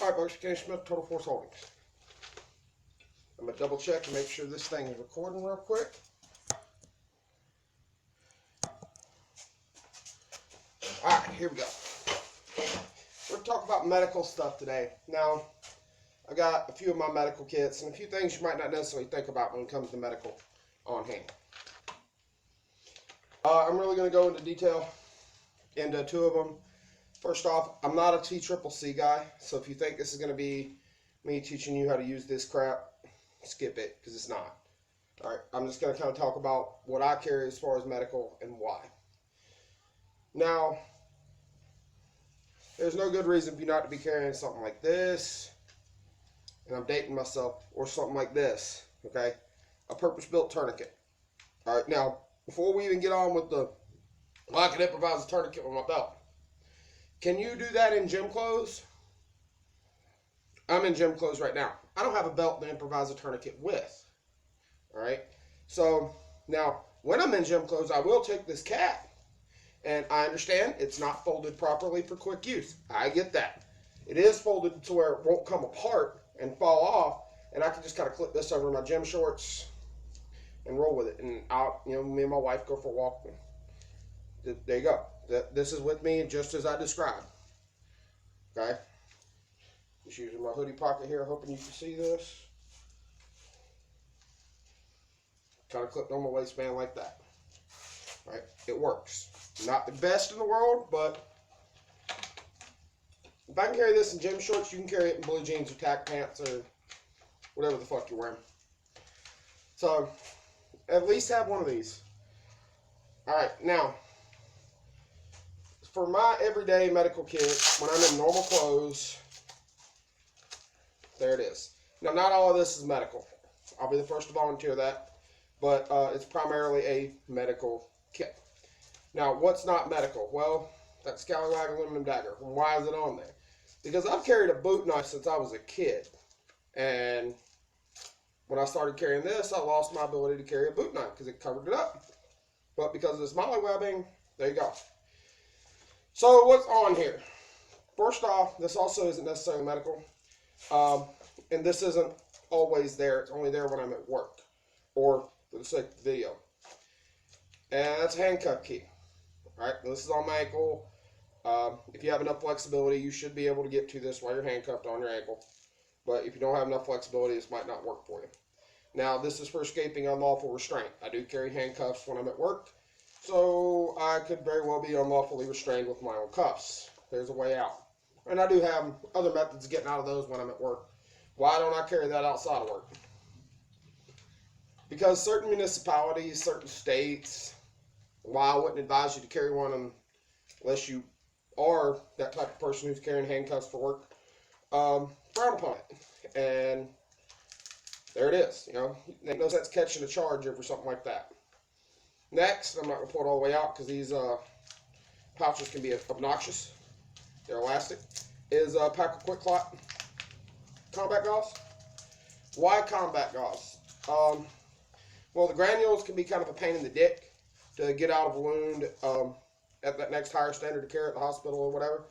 Alright, folks, Kenny Smith, Total Force Holdings. I'm going to double check and make sure this thing is recording real quick. Alright, here we go. We're going to talk about medical stuff today. Now, I got a few of my medical kits and a few things you might not necessarily think about when it comes to medical on hand. I'm really going to go into detail into two of them. First off, I'm not a TCCC guy, so if you think this is going to be me teaching you how to use this crap, skip it, because it's not. Alright, I'm just going to kind of talk about what I carry as far as medical and why. Now, there's no good reason for you not to be carrying something like this, and I'm dating myself, or something like this, okay? A purpose-built tourniquet. Alright, now, before we even get on with the, I can improvise a tourniquet with my belt. Can you do that in gym clothes? I'm in gym clothes right now. I don't have a belt to improvise a tourniquet with. Alright? So, now, when I'm in gym clothes, I will take this cap. And I understand it's not folded properly for quick use. I get that. It is folded to where it won't come apart and fall off. And I can just kind of clip this over my gym shorts and roll with it. And I'll, me and my wife go for a walk. There you go. This is with me just as I described. Okay? Just using my hoodie pocket here, hoping you can see this. Kind of clipped on my waistband like that. Right? It works. Not the best in the world, but if I can carry this in gym shorts, you can carry it in blue jeans or tack pants or whatever the fuck you're wearing. So, at least have one of these. Alright, now, for my everyday medical kit, when I'm in normal clothes, there it is. Now, not all of this is medical. I'll be the first to volunteer that, but it's primarily a medical kit. Now, what's not medical? Well, that Scallywag aluminum dagger. Why is it on there? Because I've carried a boot knife since I was a kid, and when I started carrying this, I lost my ability to carry a boot knife because it covered it up. But because of this molly webbing, there you go. So what's on here? First off, this also isn't necessarily medical. And this isn't always there. It's only there when I'm at work or for the sake of the video. And that's a handcuff key. Alright, this is on my ankle. If you have enough flexibility, you should be able to get to this while you're handcuffed on your ankle. But if you don't have enough flexibility, this might not work for you. Now, this is for escaping unlawful restraint. I do carry handcuffs when I'm at work. So I could very well be unlawfully restrained with my own cuffs. There's a way out. And I do have other methods of getting out of those when I'm at work. Why don't I carry that outside of work? Because certain municipalities, certain states, why I wouldn't advise you to carry one unless you are that type of person who's carrying handcuffs for work, frown upon it. And there it is. Ain't no sense catching a charge over something like that. Next, I'm not going to pull it all the way out because these pouches can be obnoxious. They're elastic. Is a pack of Quick Clot combat gauze. Why combat gauze? Well, the granules can be kind of a pain in the dick to get out of a wound at that next higher standard of care at the hospital or whatever.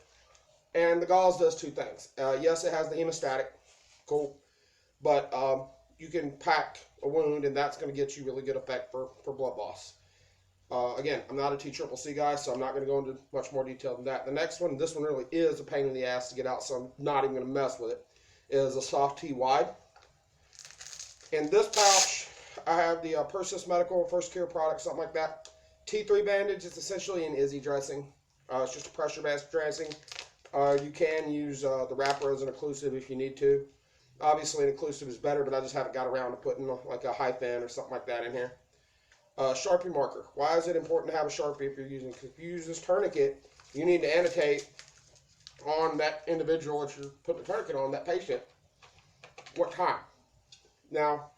And the gauze does two things. Yes, it has the hemostatic. Cool. But you can pack a wound and that's going to get you really good effect for blood loss. Again, I'm not a TCCC guy, so I'm not going to go into much more detail than that. The next one, this one really is a pain in the ass to get out, so I'm not even going to mess with it, is a soft T wide. In this pouch, I have the Persis Medical First Care product, something like that. T3 bandage is essentially an Izzy dressing. It's just a pressure-based dressing. You can use the wrapper as an occlusive if you need to. Obviously, an occlusive is better, but I just haven't got around to putting like a hyphen or something like that in here. Sharpie marker. Why is it important to have a Sharpie if you're using? Because if you use this tourniquet, you need to annotate on that individual that you're putting the tourniquet on, that patient, what time. Now,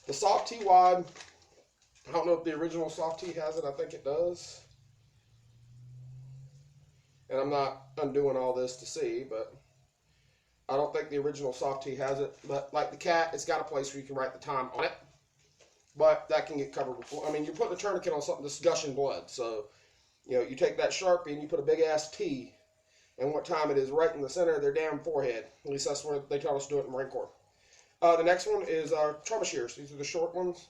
the soft T wide, I don't know if the original soft T has it. I think it does. And I'm not undoing all this to see, but I don't think the original soft T has it. But like the cat, it's got a place where you can write the time on it. But that can get covered before. I mean, you're putting a tourniquet on something that's gushing blood. So, you take that Sharpie and you put a big ass T and what time it is right in the center of their damn forehead. At least that's where they tell us to do it in the Marine Corps. The next one is trauma shears. These are the short ones.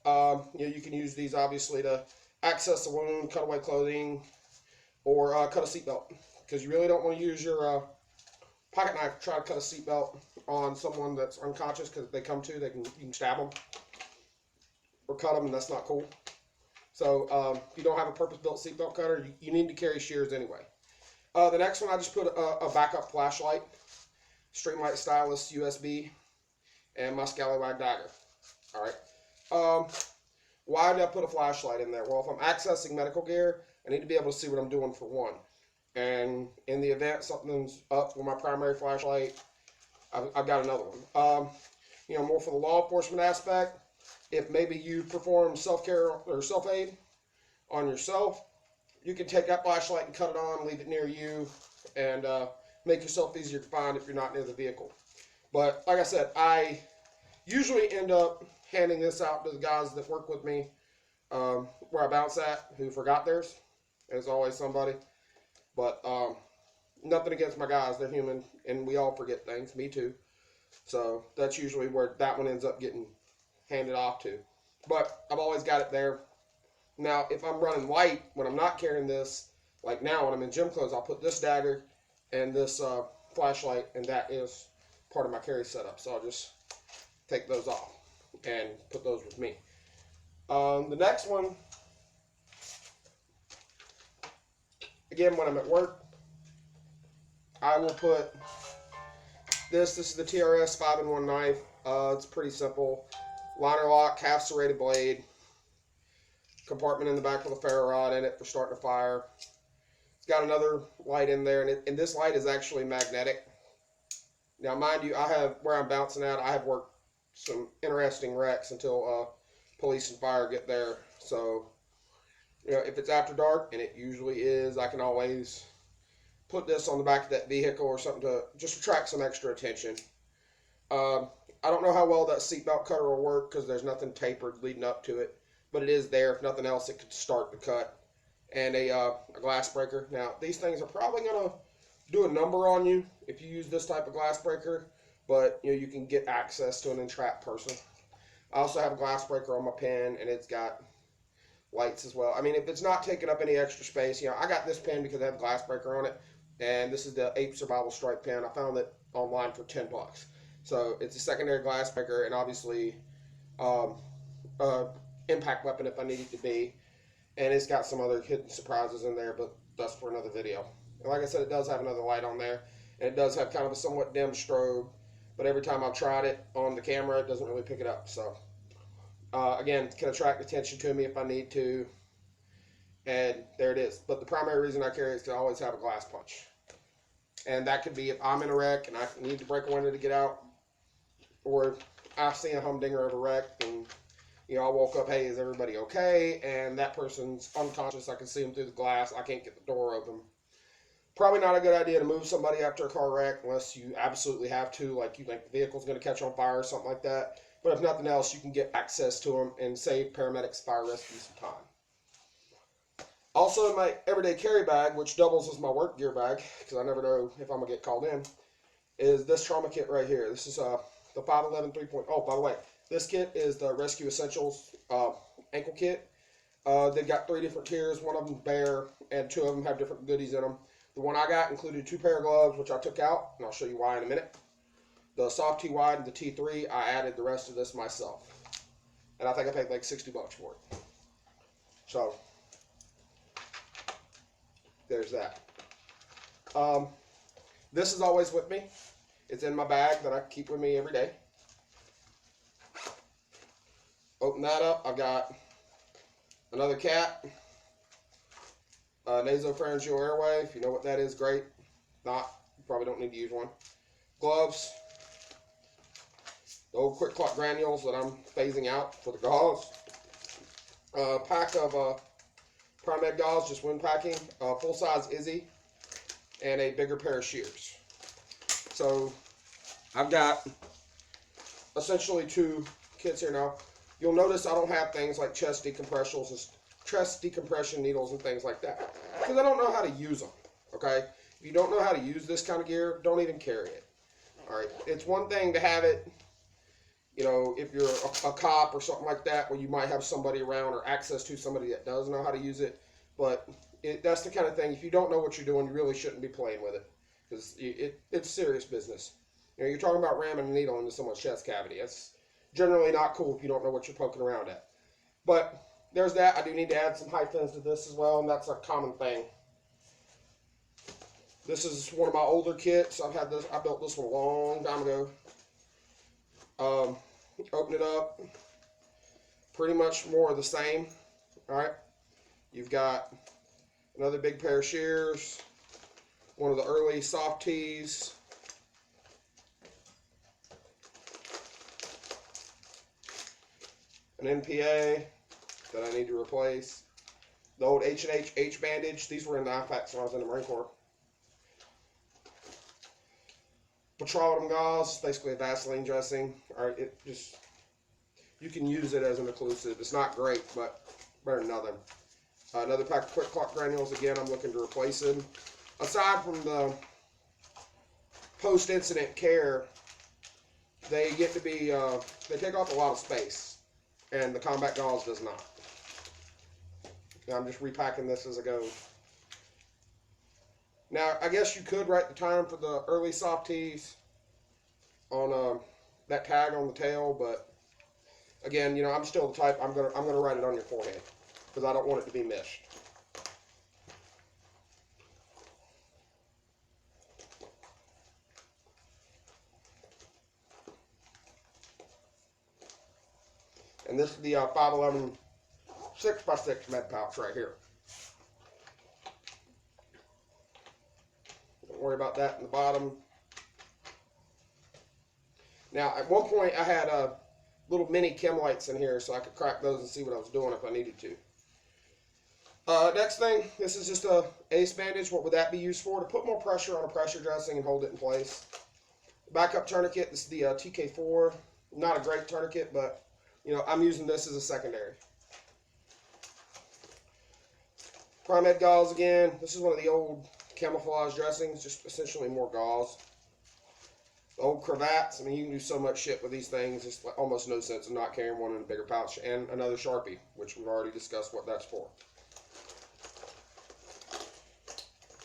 You can use these obviously to access the wound, cut away clothing, or cut a seatbelt. Because you really don't want to use your pocket knife to try to cut a seatbelt on someone that's unconscious, because if they come to, you can stab them or cut them, and that's not cool. So if you don't have a purpose-built seatbelt cutter, you need to carry shears anyway. The next one, I just put a backup flashlight, Streamlight Stylus USB, and my Scallywag dagger. All right. Why did I put a flashlight in there? Well, if I'm accessing medical gear, I need to be able to see what I'm doing for one. And in the event something's up with my primary flashlight, I've got another one. More for the law enforcement aspect, if maybe you perform self-care or self-aid on yourself, you can take that flashlight and cut it on, leave it near you, and make yourself easier to find if you're not near the vehicle. But like I said, I usually end up handing this out to the guys that work with me where I bounce at who forgot theirs. There's always somebody. But nothing against my guys. They're human, and we all forget things. Me too. So that's usually where that one ends up getting handed off to. But I've always got it there. Now, if I'm running light, when I'm not carrying this, like now when I'm in gym clothes, I'll put this dagger and this flashlight, and that is part of my carry setup. So I'll just take those off and put those with me. The next one, again, when I'm at work, I will put this. This is the TRS 5-in-1 knife. It's pretty simple. Liner lock, half serrated blade. Compartment in the back with a ferro rod in it for starting a fire. It's got another light in there, and this light is actually magnetic. Now, mind you, I have, where I'm bouncing at, I have worked some interesting wrecks until police and fire get there. So, if it's after dark, and it usually is, I can always put this on the back of that vehicle or something to just attract some extra attention. I don't know how well that seatbelt cutter will work because there's nothing tapered leading up to it, but it is there. If nothing else, it could start the cut. And a glass breaker. Now, these things are probably going to do a number on you if you use this type of glass breaker, but you can get access to an entrapped person. I also have a glass breaker on my pen, and it's got lights as well. I mean, if it's not taking up any extra space, I got this pen because I have a glass breaker on it, and this is the Ape Survival Strike pen. I found it online for $10. So it's a secondary glass breaker, and obviously impact weapon if I need it to be. And it's got some other hidden surprises in there, but that's for another video. And like I said, it does have another light on there, and it does have kind of a somewhat dim strobe, but every time I've tried it on the camera, it doesn't really pick it up. So again, can attract attention to me if I need to, and there it is. But the primary reason I carry it is to always have a glass punch, and that could be if I'm in a wreck and I need to break a window to get out, or I see a humdinger of a wreck and I woke up, hey, is everybody okay? And that person's unconscious. I can see them through the glass. I can't get the door open. Probably not a good idea to move somebody after a car wreck unless you absolutely have to, like you think the vehicle's going to catch on fire or something like that. But if nothing else, you can get access to them and save paramedics, fire rescue some time. Also, in my everyday carry bag, which doubles as my work gear bag, because I never know if I'm going to get called in, is this trauma kit right here. This is the 511 3.0. Oh, by the way, this kit is the Rescue Essentials ankle kit. They've got 3 different tiers. One of them bare, and 2 of them have different goodies in them. The one I got included 2 pair of gloves, which I took out, and I'll show you why in a minute. The soft T wide and the T3, I added the rest of this myself. And I think I paid like $60 for it. So, there's that. This is always with me. It's in my bag that I keep with me every day. Open that up. I've got another cap, nasopharyngeal airway. If you know what that is, great. Not, you probably don't need to use one. Gloves. The old Quick Clot granules that I'm phasing out for the gauze. Pack of Pri-Med gauze, just wound packing. Full-size Izzy. And a bigger pair of shears. So, I've got essentially 2 kits here now. You'll notice I don't have things like chest decompression needles and things like that, because I don't know how to use them, okay? If If you don't know how to use this kind of gear, don't even carry it. All right, it's one thing to have it, you know, if you're a cop or something like that, where you might have somebody around or access to somebody that does know how to use it. But that's the kind of thing, if you don't know what you're doing, you really shouldn't be playing with it, because it's serious business. You know, you're talking about ramming a needle into someone's chest cavity. That's generally not cool if you don't know what you're poking around at. But there's that. I do need to add some high fins to this as well, and that's a common thing. This is one of my older kits. I built this one a long time ago. Open it up. Pretty much more of the same. All right. You've got another big pair of shears. One of the early soft tees. An NPA that I need to replace. The old H&H H-bandage. These were in the IFACs when I was in the Marine Corps. Petroleum gauze, basically a Vaseline dressing. All right, you can use it as an occlusive. It's not great, but better than nothing. Another pack of Quick Clot granules. Again, I'm looking to replace them. Aside from the post-incident care, they get to be, they take off a lot of space, and the combat gauze does not. Now, I'm just repacking this as I go. Now, I guess you could write the time for the early soft tees on that tag on the tail, but again, you know, I'm still the type, I'm gonna write it on your forehead because I don't want it to be missed. And this is the 511 6x6 med pouch right here. Don't worry about that in the bottom. Now, at one point, I had little mini chem lights in here so I could crack those and see what I was doing if I needed to. Next thing, this is just a ace bandage. What would that be used for? To put more pressure on a pressure dressing and hold it in place. Backup tourniquet, this is the TK4. Not a great tourniquet, but you know, I'm using this as a secondary. Primed gauze again. This is one of the old camouflage dressings, just essentially more gauze. The old cravats, I mean, you can do so much shit with these things. It's like almost no sense in not carrying one in a bigger pouch. And another Sharpie, which we've already discussed what that's for.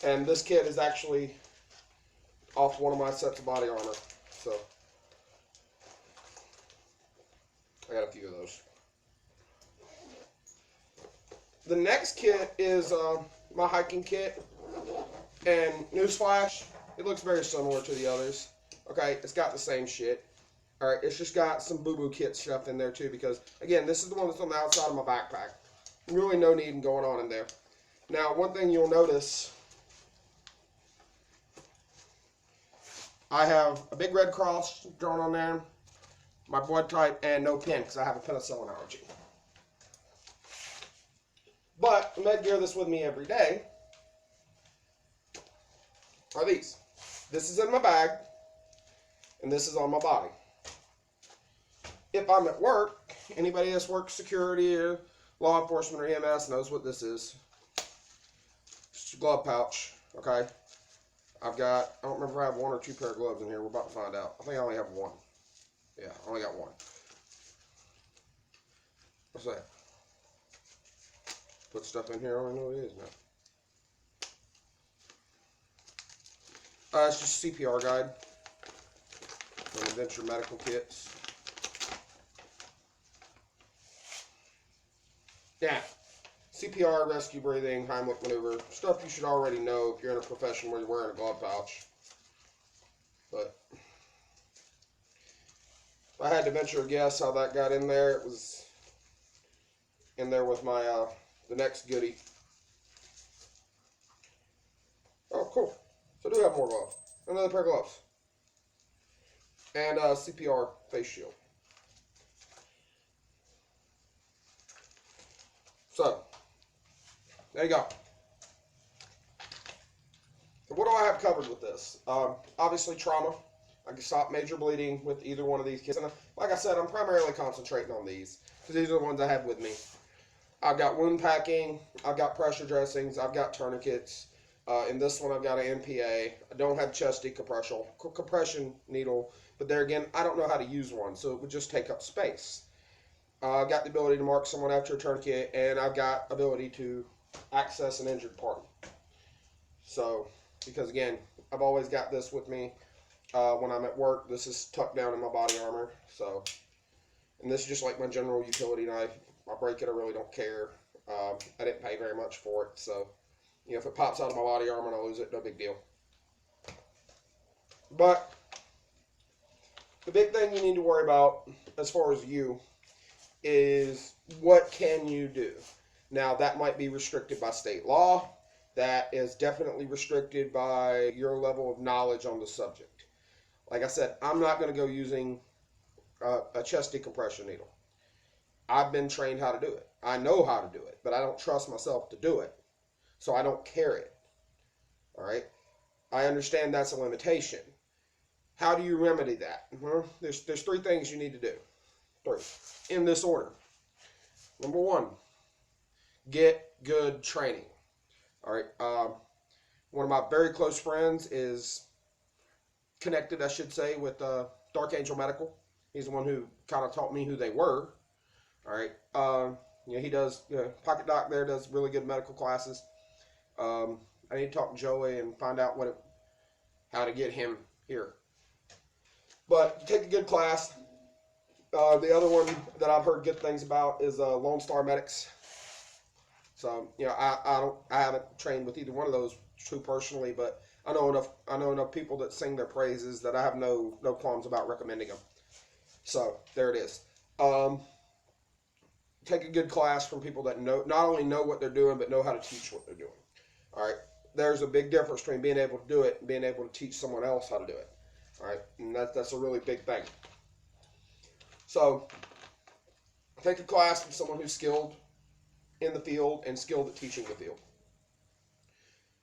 And this kit is actually off one of my sets of body armor. So, I got a few of those. The next kit is my hiking kit. And newsflash, it looks very similar to the others. Okay, it's got the same shit. Alright, it's just got some boo-boo kit stuff in there too because, again, this is the one that's on the outside of my backpack. Really no need in going on in there. Now, one thing you'll notice, I have a big red cross drawn on there, my blood type, and no pen because I have a penicillin allergy. But the med gear that's with me every day are these. This is in my bag, and this is on my body. If I'm at work, anybody that's worked security or law enforcement or EMS knows what this is. It's a glove pouch, okay? I've got, I don't remember if I have one or two pair of gloves in here. We're about to find out. I think I only have one. Yeah, I only got one. What's that? Put stuff in here, I don't know what it is now. It's just a CPR guide from Adventure Medical Kits. Yeah, CPR, rescue breathing, Heimlich maneuver, stuff you should already know if you're in a profession where you're wearing a glove pouch. But if I had to venture a guess how that got in there, it was in there with my the next goodie. Oh, cool. So I do have more gloves. Another pair of gloves. And a CPR face shield. So, there you go. So what do I have covered with this? Obviously trauma. I can stop major bleeding with either one of these kits. And like I said, I'm primarily concentrating on these because these are the ones I have with me. I've got wound packing. I've got pressure dressings. I've got tourniquets. In this one, I've got an MPA. I don't have chest compression needle, but there again, I don't know how to use one, so it would just take up space. I've got the ability to mark someone after a tourniquet, and I've got ability to access an injured party. So, because again, I've always got this with me when I'm at work. This is tucked down in my body armor. So, and this is just like my general utility knife. I break it, I really don't care. I didn't pay very much for it, so if it pops out of my body armor and I lose it, no big deal. But the big thing you need to worry about as far as you is what can you do? Now, that might be restricted by state law. That is definitely restricted by your level of knowledge on the subject. Like I said, I'm not going to go using a chest decompression needle. I've been trained how to do it. I know how to do it, but I don't trust myself to do it. So I don't carry it. All right? I understand that's a limitation. How do you remedy that? There's 3 things you need to do. 3. In this order. Number 1, get good training. All right. One of my very close friends is connected, I should say, with Dark Angel Medical. He's the one who kind of taught me who they were. All right. He does, Pocket Doc there does really good medical classes. I need to talk to Joey and find out how to get him here. But take a good class. The other one that I've heard good things about is Lone Star Medics. So I haven't trained with either one of those two personally, but I know enough people that sing their praises that I have no qualms about recommending them. So there it is. Take a good class from people that not only know what they're doing, but know how to teach what they're doing. All right. There's a big difference between being able to do it and being able to teach someone else how to do it. All right. And that's a really big thing. So take a class from someone who's skilled in the field and skilled at teaching the field.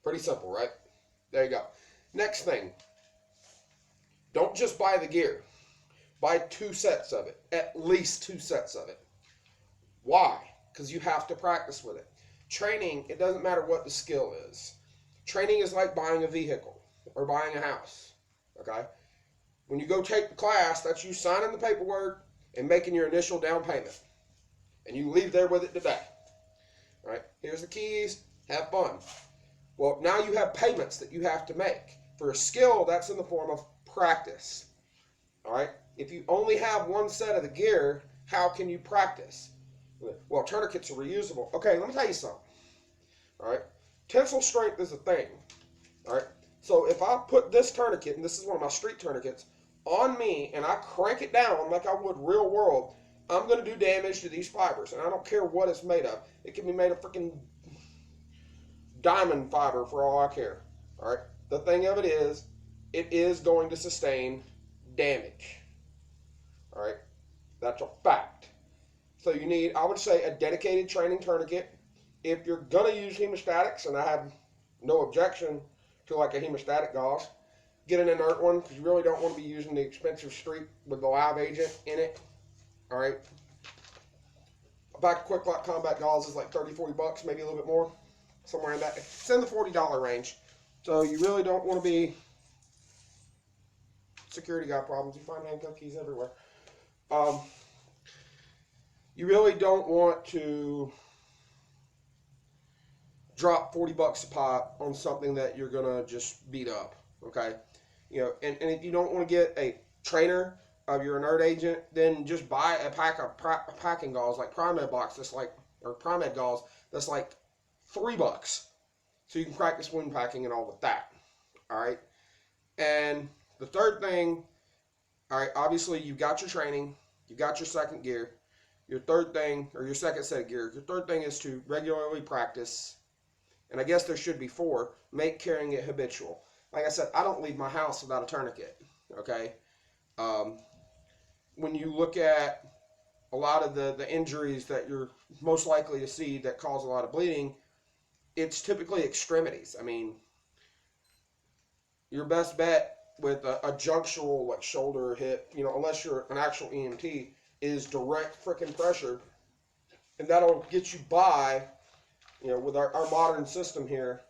Pretty simple, right? There you go. Next thing. Don't just buy the gear. Buy 2 sets of it. At least 2 sets of it. Why? Because you have to practice with it. Training, it doesn't matter what the skill is. Training is like buying a vehicle or buying a house. Okay? When you go take the class, that's you signing the paperwork and making your initial down payment. And you leave there with it today. All right? Here's the keys. Have fun. Well, now you have payments that you have to make. For a skill, that's in the form of practice. All right? If you only have 1 set of the gear, how can you practice? Well, tourniquets are reusable. Okay, let me tell you something. All right? Tensile strength is a thing. All right? So if I put this tourniquet, and this is one of my street tourniquets, on me and I crank it down like I would real world, I'm going to do damage to these fibers. And I don't care what it's made of. It can be made of freaking diamond fiber for all I care. All right? The thing of it is going to sustain damage. All right? That's a fact. So you need, I would say, a dedicated training tourniquet. If you're going to use hemostatics, and I have no objection to like a hemostatic gauze, get an inert one because you really don't want to be using the expensive street with the live agent in it. All right. A pack of Quick Lock Combat gauze is like $30-40, maybe a little bit more, somewhere in that. It's in the $40 range. So you really don't want to be security guard problems. You find handcuff keys everywhere. You really don't want to drop $40 a pop on something that you're gonna just beat up. Okay, and if you don't want to get a trainer of your inert agent, then just buy a pack of packing gauze like Primed box. That's like, or Primed gauze. That's like $3, so you can practice wound packing and all with that. All right, and the third thing. All right, obviously you've got your training, you've got your second gear. Your third thing, or your second set of gear, your third thing is to regularly practice, and I guess there should be 4, make carrying it habitual. Like I said, I don't leave my house without a tourniquet, okay? When you look at a lot of the injuries that you're most likely to see that cause a lot of bleeding, it's typically extremities. I mean, your best bet with a junctional, like shoulder or hip, unless you're an actual EMT, is direct freaking pressure, and that'll get you by, with our modern system here,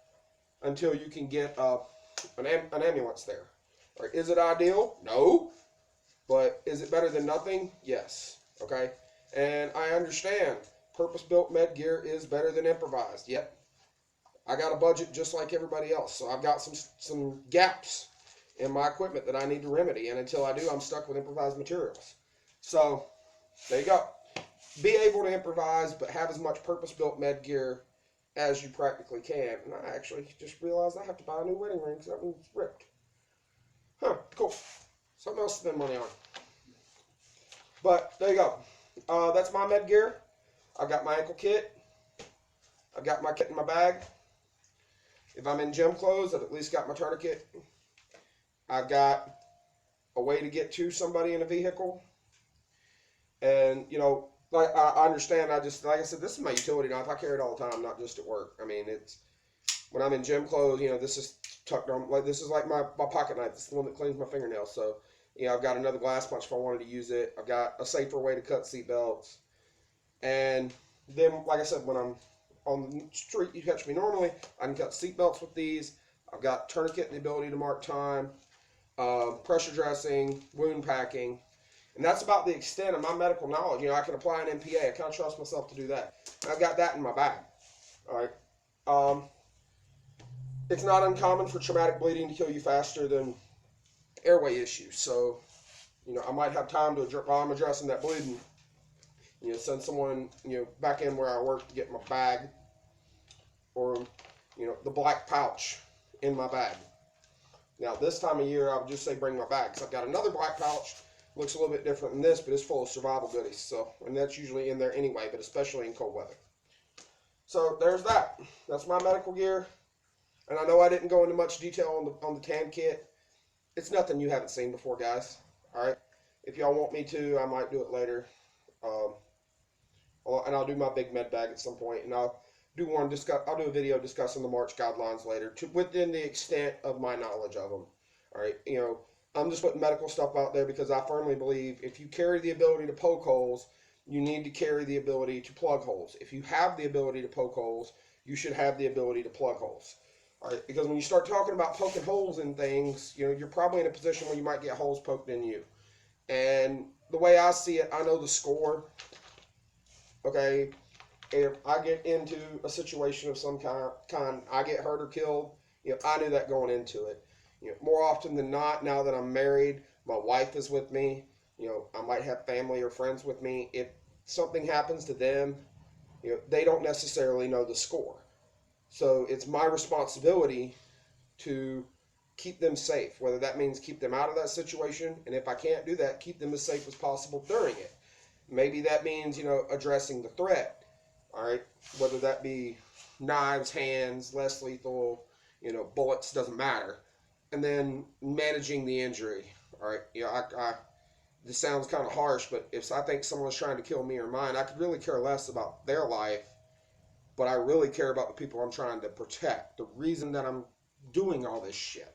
until you can get an ambulance there. Right? Is it ideal? No. But is it better than nothing? Yes. Okay? And I understand purpose-built med gear is better than improvised. Yep. I got a budget just like everybody else. So I've got some gaps in my equipment that I need to remedy. And until I do, I'm stuck with improvised materials. So there you go. Be able to improvise, but have as much purpose-built med gear as you practically can. And I actually just realized I have to buy a new wedding ring because that one's ripped. Huh, cool. Something else to spend money on. But there you go. That's my med gear. I've got my ankle kit. I've got my kit in my bag. If I'm in gym clothes, I've at least got my tourniquet. I've got a way to get to somebody in a vehicle. And, you know, like I understand, like I said, this is my utility knife. I carry it all the time, not just at work. I mean, it's, when I'm in gym clothes, you know, this is tucked on, like, this is like my pocket knife. This is the one that cleans my fingernails. So, you know, I've got another glass punch if I wanted to use it. I've got a safer way to cut seat belts. And then, like I said, when I'm on the street, you catch me normally, I can cut seat belts with these. I've got tourniquet and the ability to mark time, pressure dressing, wound packing. And that's about the extent of my medical knowledge. You know, I can apply an MPA. I kind of trust myself to do that. I've got that in my bag. All right. It's not uncommon for traumatic bleeding to kill you faster than airway issues. So, you know, I might have time to, while I'm addressing that bleeding, you know, send someone, you know, back in where I work to get my bag or, you know, the black pouch in my bag. Now, this time of year, I would just say bring my bag because I've got another black pouch. Looks a little bit different than this, but it's full of survival goodies. So, and that's usually in there anyway, but especially in cold weather. So there's that. That's my medical gear. And I know I didn't go into much detail on the tan kit. It's nothing you haven't seen before, guys. All right. If y'all want me to, I might do it later. And I'll do my big med bag at some point, and I'll do a video discussing the March guidelines later, within the extent of my knowledge of them. All right. You know, I'm just putting medical stuff out there because I firmly believe if you carry the ability to poke holes, you need to carry the ability to plug holes. If you have the ability to poke holes, you should have the ability to plug holes. All right, because when you start talking about poking holes in things, you know, you're probably in a position where you might get holes poked in you. And the way I see it, I know the score. Okay, if I get into a situation of some kind, I get hurt or killed, you know, I knew that going into it. You know, more often than not, now that I'm married, my wife is with me. You know, I might have family or friends with me. If something happens to them, you know, they don't necessarily know the score. So it's my responsibility to keep them safe, whether that means keep them out of that situation, and if I can't do that, keep them as safe as possible during it. Maybe that means, you know, addressing the threat, all right, whether that be knives, hands, less lethal, you know, bullets, doesn't matter. And then managing the injury, all right, you know, this sounds kind of harsh, but if I think someone's trying to kill me or mine, I could really care less about their life, but I really care about the people I'm trying to protect, the reason that I'm doing all this shit,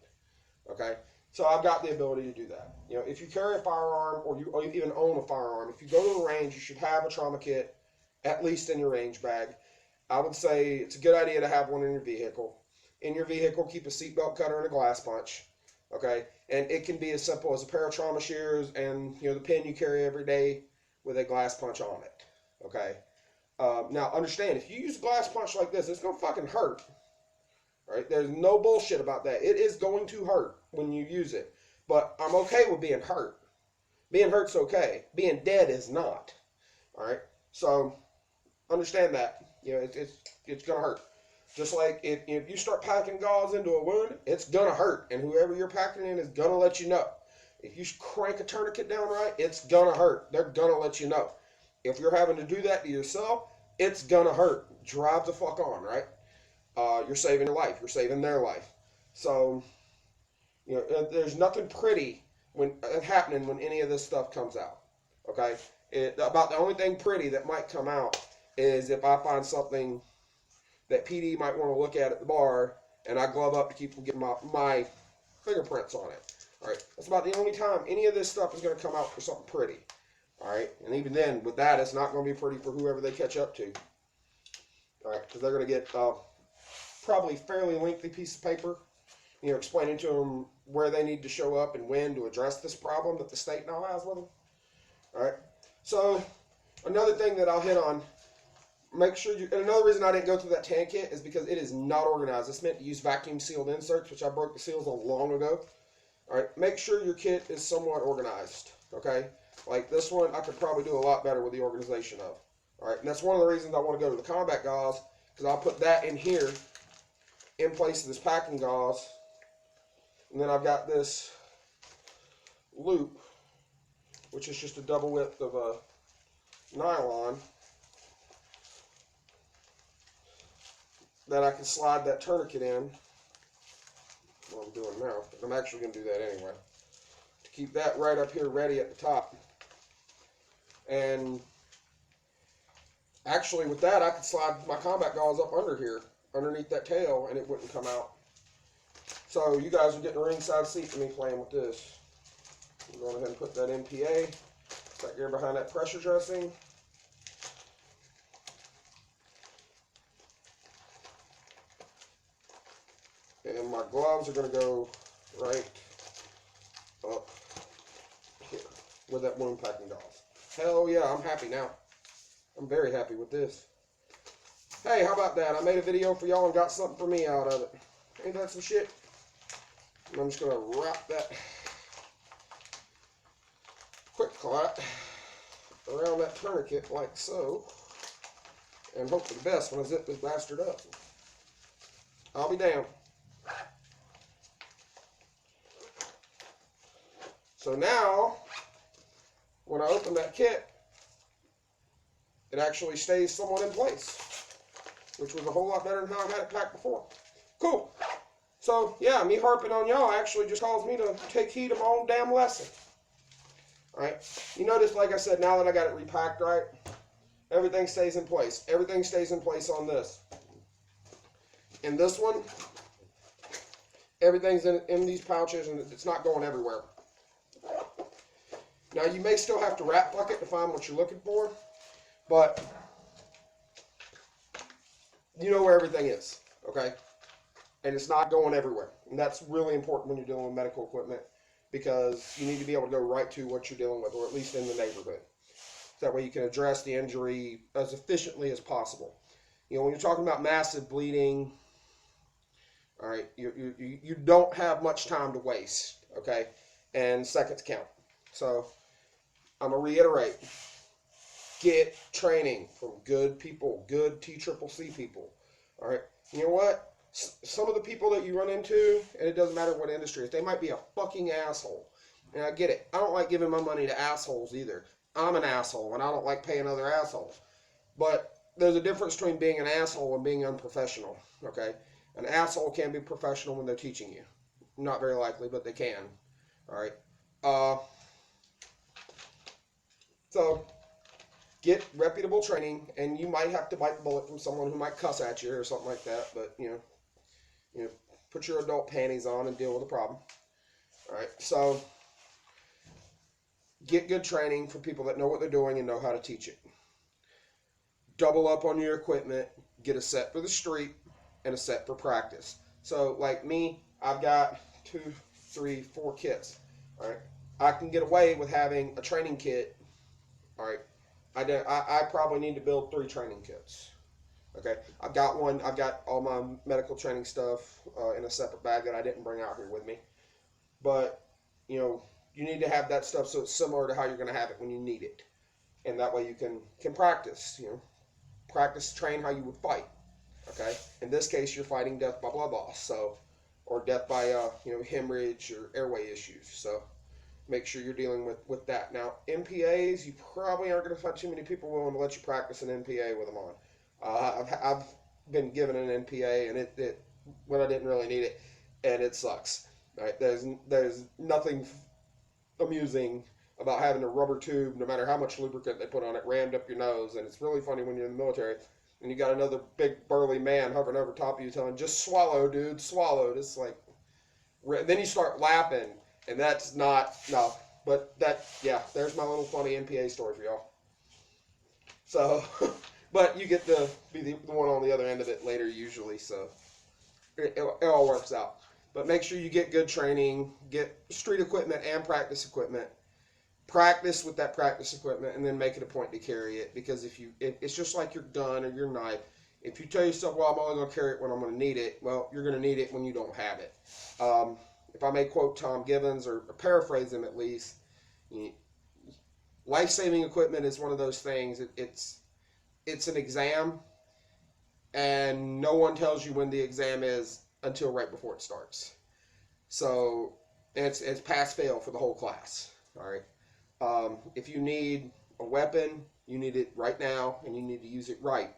okay? So I've got the ability to do that. You know, if you carry a firearm or you even own a firearm, if you go to the range, you should have a trauma kit, at least in your range bag. I would say it's a good idea to have one in your vehicle. In your vehicle, keep a seatbelt cutter and a glass punch, okay? And it can be as simple as a pair of trauma shears and, you know, the pin you carry every day with a glass punch on it, okay? Now, understand, if you use a glass punch like this, it's going to fucking hurt, right? There's no bullshit about that. It is going to hurt when you use it, but I'm okay with being hurt. Being hurt's okay. Being dead is not, all right? So understand that. You know, it's going to hurt. Just like if you start packing gauze into a wound, it's going to hurt. And whoever you're packing in is going to let you know. If you crank a tourniquet down right, it's going to hurt. They're going to let you know. If you're having to do that to yourself, it's going to hurt. Drive the fuck on, right? You're saving your life. You're saving their life. So, you know, there's nothing pretty happening when any of this stuff comes out. Okay? About the only thing pretty that might come out is if I find something that PD might want to look at the bar, and I glove up to keep from getting my fingerprints on it. All right, that's about the only time any of this stuff is going to come out for something pretty. All right, and even then, with that, it's not going to be pretty for whoever they catch up to. All right, because they're going to get probably fairly lengthy piece of paper, you know, explaining to them where they need to show up and when to address this problem that the state now has with them. All right. So another thing that I'll hit on, make sure you, and another reason I didn't go through that tan kit is because it is not organized. It's meant to use vacuum sealed inserts, which I broke the seals on long ago. All right. Make sure your kit is somewhat organized. Okay. Like this one, I could probably do a lot better with the organization of. All right. And that's one of the reasons I want to go to the combat gauze, because I'll put that in here in place of this packing gauze. And then I've got this loop, which is just a double width of a nylon that I can slide that tourniquet in. What I'm doing now, but I'm actually going to do that anyway. To keep that right up here ready at the top. And actually with that, I could slide my combat gauze up under here, underneath that tail, and it wouldn't come out. So you guys are getting a ringside seat to me playing with this. I'm going ahead and put that MPA right here behind that pressure dressing. And my gloves are going to go right up here with that wound packing gauze. Hell yeah, I'm happy now. I'm very happy with this. Hey, how about that? I made a video for y'all and got something for me out of it. Ain't that some shit? And I'm just going to wrap that quick clot around that tourniquet like so. And hope for the best when I zip this bastard up. I'll be damned. So now, when I open that kit, it actually stays somewhat in place, which was a whole lot better than how I had it packed before. Cool. So, yeah, me harping on y'all actually just caused me to take heed of my own damn lesson. Alright? You notice, like I said, now that I got it repacked right, everything stays in place. Everything stays in place on this. In this one, everything's in these pouches and it's not going everywhere. Now, you may still have to rat bucket to find what you're looking for, but you know where everything is, okay? And it's not going everywhere. And that's really important when you're dealing with medical equipment, because you need to be able to go right to what you're dealing with, or at least in the neighborhood. That way you can address the injury as efficiently as possible. You know, when you're talking about massive bleeding, all right, you don't have much time to waste, okay? And seconds count. So I'm going to reiterate. Get training from good people, good TCCC people. All right. You know what? Some of the people that you run into, and it doesn't matter what industry, they might be a fucking asshole. And I get it. I don't like giving my money to assholes either. I'm an asshole, and I don't like paying other assholes. But there's a difference between being an asshole and being unprofessional. Okay. An asshole can be professional when they're teaching you. Not very likely, but they can. All right. So get reputable training, and you might have to bite the bullet from someone who might cuss at you or something like that. But you know, put your adult panties on and deal with the problem. All right. So get good training from people that know what they're doing and know how to teach it. Double up on your equipment. Get a set for the street and a set for practice. So like me, I've got 2, 3, 4 kits. All right. I can get away with having a training kit. All right. I probably need to build 3 training kits. Okay. I've got one. I've got all my medical training stuff in a separate bag that I didn't bring out here with me. But, you know, you need to have that stuff so it's similar to how you're going to have it when you need it. And that way you can practice, you know. Practice, train how you would fight. Okay. In this case, you're fighting death by blood loss. So, or death by, hemorrhage or airway issues. So, make sure you're dealing with that. Now, MPAs, you probably aren't going to find too many people willing to let you practice an MPA with them on. I've been given an NPA, and it when I didn't really need it, and it sucks. Right? There's nothing amusing about having a rubber tube, no matter how much lubricant they put on it, rammed up your nose. And it's really funny when you're in the military and you got another big burly man hovering over top of you telling, just swallow, dude, swallow. It's like, then you start laughing, and that's not, no. But there's my little funny NPA story for y'all. So, but you get to be the one on the other end of it later usually, so it all works out. But make sure you get good training, get street equipment and practice equipment. Practice with that practice equipment, and then make it a point to carry it. Because it's just like your gun or your knife. If you tell yourself, well, I'm only going to carry it when I'm going to need it, well, you're going to need it when you don't have it. If I may quote Tom Gibbons, or paraphrase him at least, life-saving equipment is one of those things. It's an exam, and no one tells you when the exam is until right before it starts. So it's pass-fail for the whole class. All right. If you need a weapon, you need it right now, and you need to use it right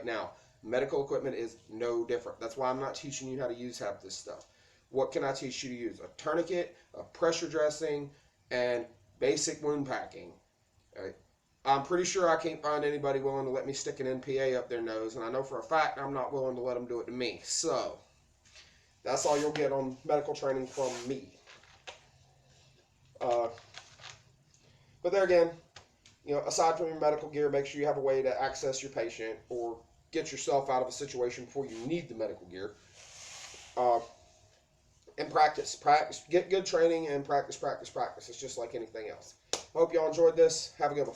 now. Medical equipment is no different. That's why I'm not teaching you how to use half this stuff. What can I teach you to use? A tourniquet, a pressure dressing, and basic wound packing. Right? I'm pretty sure I can't find anybody willing to let me stick an NPA up their nose, and I know for a fact I'm not willing to let them do it to me. So that's all you'll get on medical training from me. But there again, aside from your medical gear, make sure you have a way to access your patient or get yourself out of a situation before you need the medical gear. And practice. Get good training and practice. It's just like anything else. Hope y'all enjoyed this. Have a good one.